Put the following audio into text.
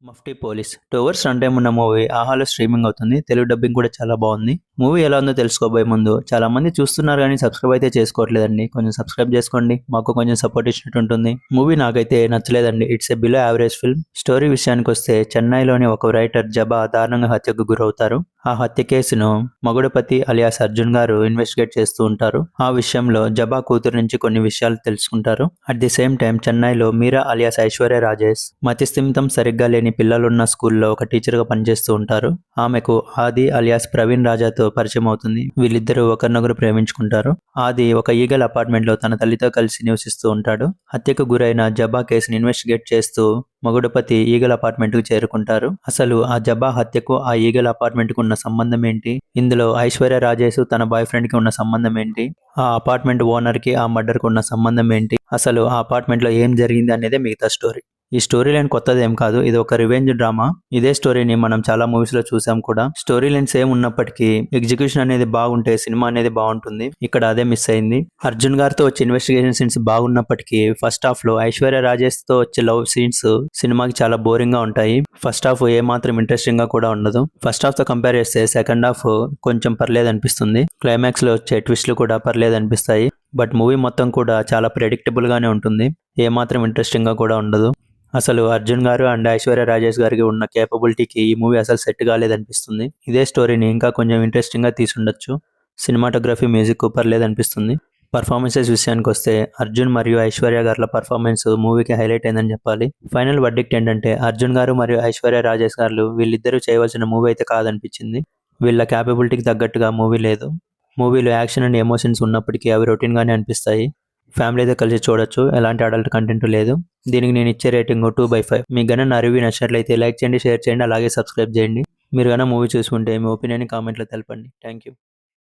Mufti police 2 hours run time ఉన్న movie ఆహాలో streaming అవుతుంది. తెలుగు డబ్బింగ్ కూడా చాలా బాగుంది. మూవీ ఎలా ఉందో తెలుసుకోబోయే ముందు చాలా మంది చూస్తున్నారు కానీ సబ్స్క్రైబ్ అయితే చేసుకోవట్లేదండి. కొంచెం సబ్స్క్రైబ్ చేసుకోండి, మాకు కొంచెం సపోర్ట్ ఇచ్చినట్టు ఉంటుంది. మూవీ నాకైతే నచ్చలేదండి. It's a below average film. Story విషయానికి వస్తే చెన్నైలోని ఒక రైటర్ జబా దారుణంగా హత్యకు గురవుతారు. ఆ హత్య కేసును మగుడపతి అలియాస్ అర్జున్ గారు ఇన్వెస్టిగేట్ చేస్తూ ఉంటారు. ఆ విషయంలో జబా కూతురు నుంచి కొన్ని విషయాలు తెలుసుకుంటారు. అట్ ది సేమ్ టైం చెన్నైలో మీరా అలియాస్ ఐశ్వర్య రాజేష్ మతిస్థిమితం సరిగ్గా లేని పిల్లలున్న స్కూల్లో ఒక టీచర్ గా పనిచేస్తూ ఉంటారు. ఆమెకు ఆది అలియాస్ ప్రవీణ్ రాజాతో పరిచయం అవుతుంది. వీళ్ళిద్దరూ ఒకరినొకరు ప్రేమించుకుంటారు. ఆది ఒక ఈగల్ అపార్ట్మెంట్ లో తన తల్లితో కలిసి నివసిస్తూ ఉంటాడు. హత్యకు గురైన జబా కేసుని ఇన్వెస్టిగేట్ చేస్తూ మగుడపతి ఈగల్ అపార్ట్మెంట్ కు చేరుకుంటారు. అసలు ఆ జబా హత్యకు ఆ ఈగల్ అపార్ట్మెంట్ కు ఉన్న సంబంధం ఏంటి, ఇందులో ఐశ్వర్య రాజేష్ తన బాయ్ ఫ్రెండ్ కి ఉన్న సంబంధం ఏంటి, ఆ అపార్ట్మెంట్ ఓనర్ కి ఆ మర్డర్ కు ఉన్న సంబంధం ఏంటి, అసలు ఆ అపార్ట్మెంట్ లో ఏం జరిగింది అనేదే మిగతా స్టోరీ. ఈ స్టోరీ లైన్ కొత్తది ఏం కాదు, ఇది ఒక రివెంజ్ డ్రామా. ఇదే స్టోరీని మనం చాలా మూవీస్ లో చూసాం కూడా. స్టోరీ లైన్ సేమ్ ఉన్నప్పటికీ ఎగ్జిక్యూషన్ అనేది బాగుంటే సినిమా అనేది బాగుంటుంది. ఇక్కడ అదే మిస్ అయింది. అర్జున్ గారితో వచ్చే ఇన్వెస్టిగేషన్ సీన్స్ బాగున్నప్పటికీ ఫస్ట్ హాఫ్ లో ఐశ్వర్య రాజేష్ తో వచ్చే లవ్ సీన్స్ సినిమాకి చాలా బోరింగ్ గా ఉంటాయి. ఫస్ట్ హాఫ్ ఏ మాత్రం ఇంట్రెస్టింగ్ గా కూడా ఉండదు. ఫస్ట్ హాఫ్ తో కంపేర్ చేస్తే సెకండ్ హాఫ్ కొంచెం పర్లేదు అనిపిస్తుంది. క్లైమాక్స్ లో వచ్చే ట్విస్ట్లు కూడా పర్లేదు అనిపిస్తాయి. బట్ మూవీ మొత్తం కూడా చాలా ప్రెడిక్టబుల్ గానే ఉంటుంది. ఏ మాత్రం ఇంట్రెస్టింగ్ గా కూడా ఉండదు. అసలు అర్జున్ గారు అండ్ ఐశ్వర్య రాజేష్ గారికి ఉన్న కేపబిలిటీకి ఈ మూవీ అసలు సెట్ కాలేదనిపిస్తుంది. ఇదే స్టోరీని ఇంకా కొంచెం ఇంట్రెస్టింగ్ గా తీసుండొచ్చు. సినిమాటోగ్రఫీ, మ్యూజిక్ పర్లేదనిపిస్తుంది. పర్ఫార్మెన్సెస్ విషయానికి వస్తే అర్జున్ మరియు ఐశ్వర్య గారుల పర్ఫార్మెన్స్ మూవీకి హైలైట్ అయిందని చెప్పాలి. ఫైనల్ వర్డిక్ట్ ఏంటంటే అర్జున్ గారు మరియు ఐశ్వర్య రాజేష్ గారు వీళ్ళిద్దరూ చేయవలసిన మూవీ అయితే కాదనిపించింది. వీళ్ళ క్యాపబిలిటీకి తగ్గట్టుగా మూవీ లేదు. మూవీలో యాక్షన్ అండ్ ఎమోషన్స్ ఉన్నప్పటికీ అవి రొటీన్ గానే అనిపిస్తాయి. ఫ్యామిలీతో కలిసి చూడొచ్చు, ఎలాంటి అడల్ట్ కంటెంట్ లేదు. దీనికి నేను ఇచ్చే రేటింగ్ 2/5. మీకు గన నా రివ్యూ నచ్చినట్లయితే లైక్ చేయండి, షేర్ చేయండి, అలాగే సబ్స్క్రైబ్ చేయండి. మీరు గన మూవీ చూసుకుంటే మీ ఒపీనియన్ కామెంట్లో తెలపండి. Thank you.